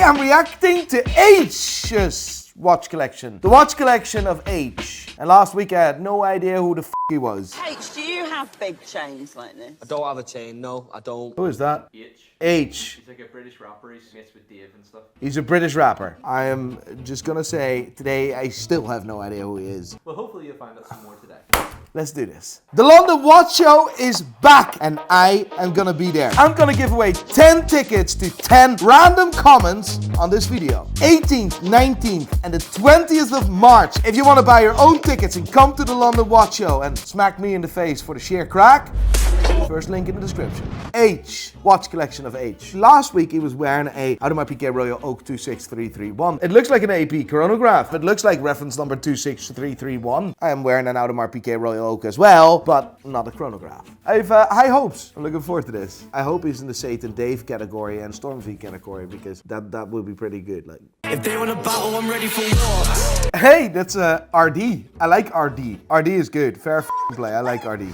am reacting to Aitch's watch collection. The watch collection of Aitch. And last week I had no idea who the f he was. Aitch, do you have big chains like this? I don't have a chain, no, I don't. Who is that? Aitch. Aitch. He's like a British rapper, he's mates with Dave and stuff. He's a British rapper. I am just gonna say, today I still have no idea who he is. Well, hopefully you'll find out some more today. Let's do this. The London Watch Show is back and I am gonna be there. I'm gonna give away 10 tickets to 10 random comments on this video. 18th, 19th and the 20th of March. If you wanna buy your own tickets and come to the London Watch Show and smack me in the face for the sheer crack, first link in the description. Aitch, watch collection of Aitch. Last week he was wearing a Audemars Piguet Royal Oak 26331. It looks like an AP chronograph. It looks like reference number 26331. I am wearing an Audemars Piguet Royal Oak as well, but not a chronograph. I have high hopes. I'm looking forward to this. I hope he's in the Satan Dave category and Stormzy category because that will be pretty good. Like, if they want a battle, I'm ready for war. Hey, that's RD. I like RD. RD is good. Fair play. I like RD.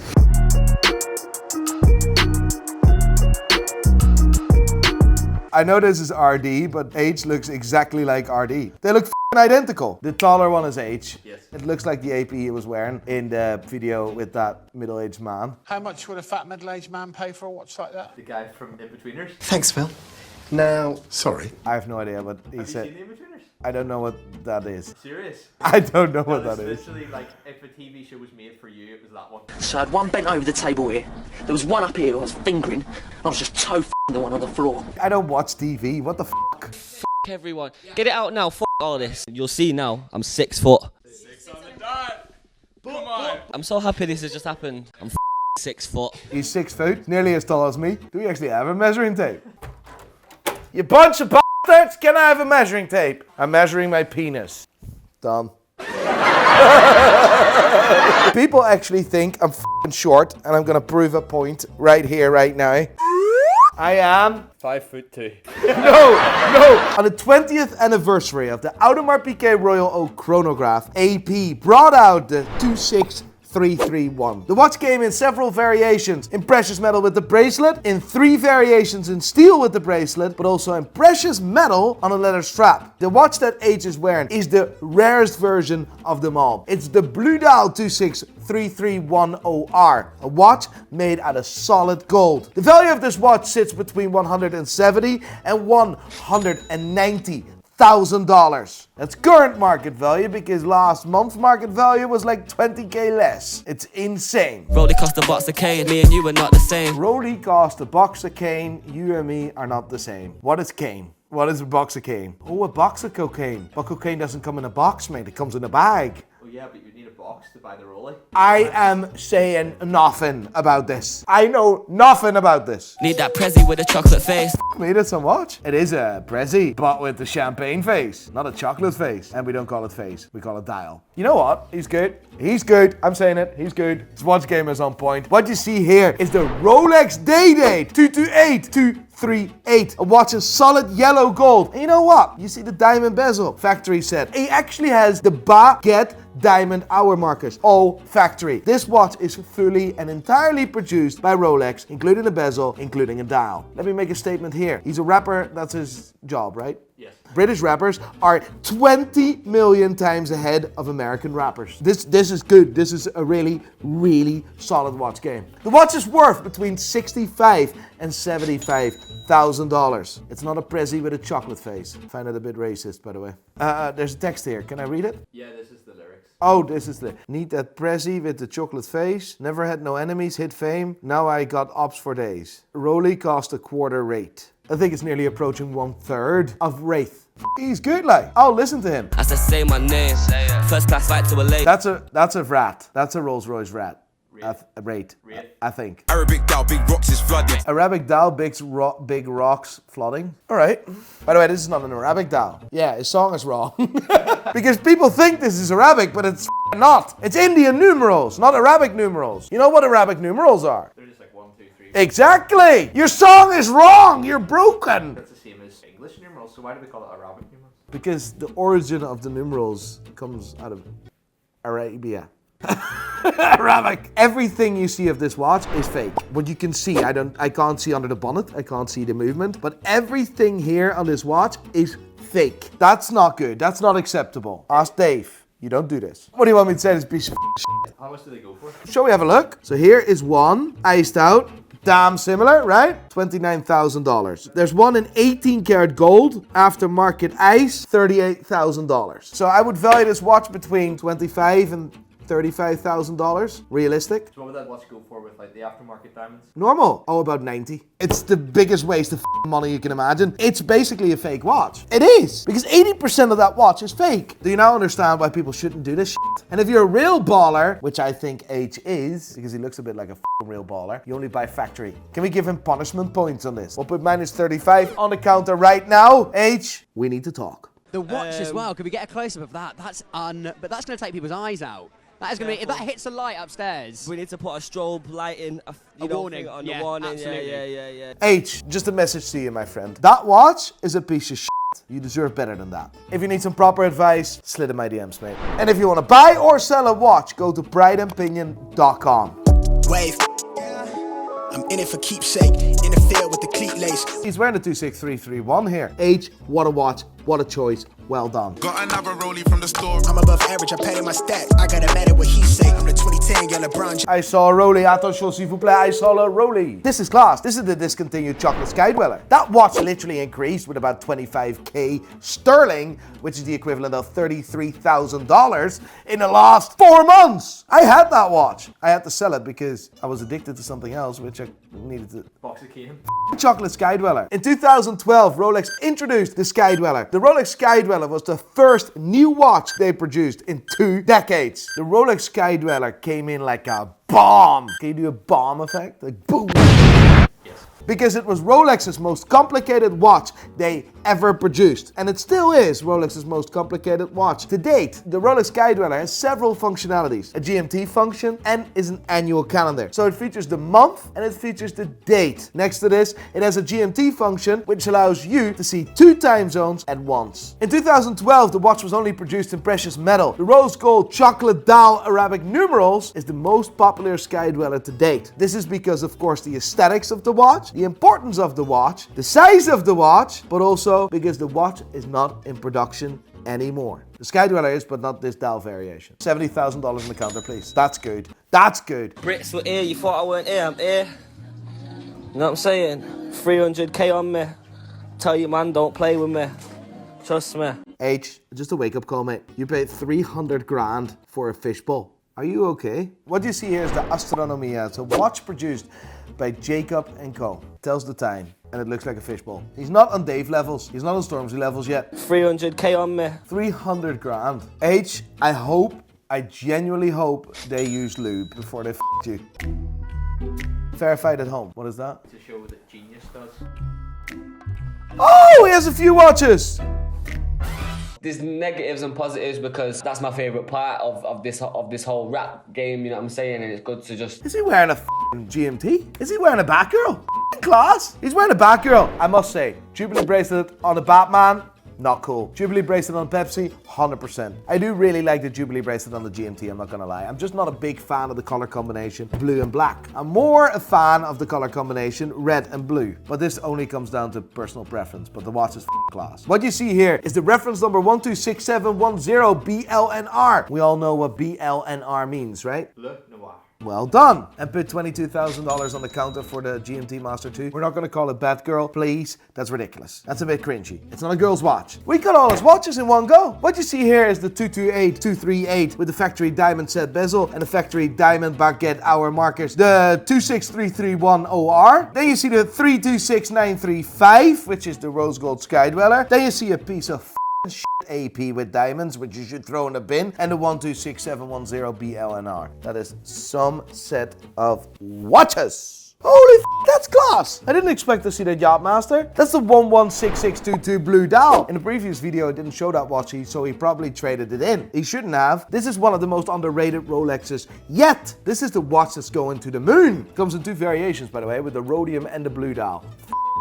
I know this is RD, but Aitch looks exactly like RD. They look identical. The taller one is Aitch. Yes. It looks like the AP he was wearing in the video with that middle-aged man. How much would a fat middle-aged man pay for a watch like that? The guy from In-Betweeners. Thanks, Phil. Now, sorry. I have no idea what he said. Have you seen The In-Betweeners? I don't know what that is. Serious? I don't know what No, that it's is. literally like if a TV show was made for you, it was that one. So I had one bent over the table here. There was one up here I was fingering. I was just toe f***ing the one on the floor. I don't watch TV. What the fuck? Everyone, get it out now. F all this. You'll see now. I'm 6 foot. 6 on the dot. Come on. I'm so happy this has just happened. I'm 6 foot. He's 6 foot, nearly as tall as me. Do we actually have a measuring tape? You bunch of bastards! Can I have a measuring tape? I'm measuring my penis. Done. People actually think I'm f***ing short, and I'm gonna prove a point right here, right now. I am 5'2". No. On the 20th anniversary of the Audemars Piguet Royal Oak chronograph, AP brought out the 26331. The watch came in several variations. In precious metal with the bracelet, in 3 variations in steel with the bracelet, but also in precious metal on a leather strap. The watch that Aitch is wearing is the rarest version of them all. It's the Blue Dial 26331OR, a watch made out of solid gold. The value of this watch sits between $170,000 and $190,000. That's current market value because last month's market value was like 20k less. It's insane. Rolly cost a box of cane. Me and you are not the same. Rolly cost a box of cane. You and me are not the same. What is cane? What is a box of cane? Oh, a box of cocaine. But cocaine doesn't come in a box, mate. It comes in a bag. Oh yeah, but you need a box to buy the Rolly. I am saying nothing about this. I know nothing about this. Need that Prezi with a chocolate face. Me, that's a watch. It is a Prezi, but with the champagne face, not a chocolate face. And we don't call it face, we call it dial. You know what? He's good. He's good. I'm saying it. He's good. His watch game is on point. What you see here is the Rolex Day-Date 228238. A watch in solid yellow gold. And you know what? You see the diamond bezel. Factory set. He actually has the baguette diamond hour markers. All factory. This watch is fully and entirely produced by Rolex, including the bezel, including a dial. Let me make a statement here. He's a rapper. That's his job, right? Yes. British rappers are 20 million times ahead of American rappers. This is good. This is a really, really solid watch game. The watch is worth between $65,000 and $75,000. It's not a Prezi with a chocolate face. I find it a bit racist, by the way. There's a text here. Can I read it? Yeah, this is the lyrics. Oh, this is the need that Prezi with the chocolate face. Never had no enemies, hit fame. Now I got ops for days. Rolly cost a quarter rate. I think it's nearly approaching 1/3 of Wraith. He's good, like. I'll listen to him. I said say my name. First class flight to a lake. That's a rat. That's a Rolls Royce rat. A rate. I think. Arabic Dow, big rocks is flooded. Arabic Dow, big rocks flooding. All right. By the way, this is not an Arabic Dow. Yeah, his song is wrong. Because people think this is Arabic, but it's not. It's Indian numerals, not Arabic numerals. You know what Arabic numerals are? They're just like 1, 2, 3. Exactly. Your song is wrong. You're broken. That's the same as English numerals, so why do they call it Arabic numerals? Because the origin of the numerals comes out of Arabia. Arabic. Everything you see of this watch is fake. What you can see, I can't see under the bonnet. I can't see the movement. But everything here on this watch is fake. That's not good. That's not acceptable. Ask Dave. You don't do this. What do you want me to say? This piece of shit. How much do they go for? Shall we have a look? So here is one, iced out. Damn similar, right? $29,000. There's one in 18 karat gold, aftermarket ice, $38,000. So I would value this watch between $25,000 and $35,000. Realistic. So what would that watch go for with like the aftermarket diamonds? Normal. Oh, about 90. It's the biggest waste of money you can imagine. It's basically a fake watch. It is. Because 80% of that watch is fake. Do you now understand why people shouldn't do this shit? And if you're a real baller, which I think Aitch is, because he looks a bit like a real baller, you only buy factory. Can we give him punishment points on this? We'll put -35 on the counter right now. Aitch, we need to talk. The watch as well. Could we get a close-up of that? But that's going to take people's eyes out. That is going to be, if that hits a light upstairs. We need to put a strobe light in, A warning. on Yeah, the warning. absolutely. Yeah. Aitch, just a message to you, my friend. That watch is a piece of shit. You deserve better than that. If you need some proper advice, slid in my DMs, mate. And if you want to buy or sell a watch, go to prideandpinion.com. Wave. I'm in it for keepsake, in the field with the cleat lace. He's wearing the 26331 here. Aitch, what a watch, what a choice. Well done. Got another rollie from the store. I'm above average, I padded my stats. I gotta matter what he say. I'm the 2010 yellow brown. I saw a Rollie. Attention, s'il vous plaît. I saw a Rollie. This is class. This is the discontinued chocolate Sky Dweller. That watch literally increased with about 25k sterling, which is the equivalent of $33,000 in the last 4 months. I had that watch. I had to sell it because I was addicted to something else, which I needed to. Box of Keenan. Chocolate Sky Dweller. In 2012, Rolex introduced the Sky Dweller. The Rolex Sky Dweller was the first new watch they produced in 2 decades. The Rolex Sky Dweller came in like a bomb. Can you do a bomb effect? Like boom. Yes. Because it was Rolex's most complicated watch they ever produced. And it still is Rolex's most complicated watch. To date, the Rolex Sky Dweller has several functionalities. A GMT function and is an annual calendar. So it features the month and it features the date. Next to this, it has a GMT function which allows you to see 2 time zones at once. In 2012, the watch was only produced in precious metal. The rose gold chocolate dial Arabic numerals is the most popular Sky Dweller to date. This is because, of course, the aesthetics of the watch, the importance of the watch, the size of the watch, but also because the watch is not in production anymore. The Sky Dweller is, but not this dial variation. $70,000 on the counter, please. That's good. That's good. Brits were here, you thought I weren't here, I'm here. You know what I'm saying? 300k on me. Tell you, man, don't play with me. Trust me. Aitch, just a wake-up call, mate. You paid 300 grand for a fishbowl. Are you okay? What you see here is the Astronomia. It's a watch produced by Jacob & Co. Tells the time, and it looks like a fishbowl. He's not on Dave levels. He's not on Stormzy levels yet. 300k on me. 300 grand. Aitch, I genuinely hope they use lube before they f*** you. Verified at home. What is that? To show that genius does. Oh, he has a few watches. There's negatives and positives because that's my favourite part of this whole rap game, you know what I'm saying? And it's good to just... Is he wearing a GMT? Is he wearing a Batgirl? Class. He's wearing a Batgirl. I must say, Jubilee bracelet on a Batman, not cool. Jubilee bracelet on Pepsi, 100%. I do really like the Jubilee bracelet on the GMT, I'm not gonna lie. I'm just not a big fan of the color combination blue and black. I'm more a fan of the color combination red and blue. But this only comes down to personal preference, but the watch is class. What you see here is the reference number 126710 BLNR. We all know what BLNR means, right? Le Noir. Well done. And put $22,000 on the counter for the GMT Master 2. We're not going to call it Batgirl, please. That's ridiculous. That's a bit cringy. It's not a girl's watch. We got all his watches in one go. What you see here is the 228-238 with the factory diamond set bezel and the factory diamond baguette hour markers. The 263310R. Then you see the 326935, which is the rose gold Sky Dweller. Then you see a piece of shit AP with diamonds, which you should throw in the bin, and the 126710 BLNR. That is some set of watches. Holy f, that's class! I didn't expect to see that Yachtmaster. That's the 116622 blue dial. In the previous video, I didn't show that watch, so he probably traded it in. He shouldn't have. This is one of the most underrated Rolexes yet. This is the watch that's going to the moon. Comes in 2 variations, by the way, with the rhodium and the blue dial.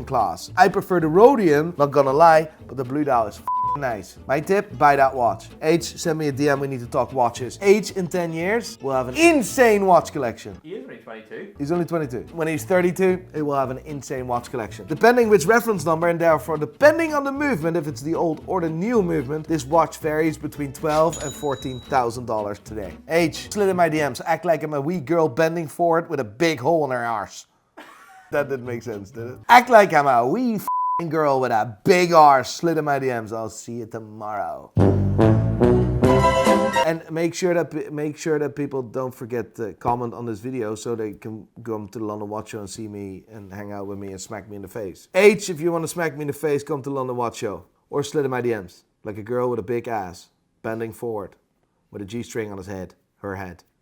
Class. I prefer the rhodium, not gonna lie, but the blue dial is nice. My tip, buy that watch. Aitch, send me a DM, we need to talk watches. Aitch in 10 years will have an insane watch collection. He is only 22. He's only 22. When he's 32, he will have an insane watch collection. Depending which reference number and therefore depending on the movement, if it's the old or the new movement, this watch varies between $12,000 and $14,000 today. Aitch, slid in my DMs, act like I'm a wee girl bending forward with a big hole in her arse. That didn't make sense, did it? Act like I'm a wee girl with a big arse. Slid in my DMs. I'll see you tomorrow. And make sure that people don't forget to comment on this video so they can come to the London Watch Show and see me and hang out with me and smack me in the face. Aitch, if you want to smack me in the face, come to London Watch Show. Or slid in my DMs. Like a girl with a big ass, bending forward, with a G-string on his head, her head.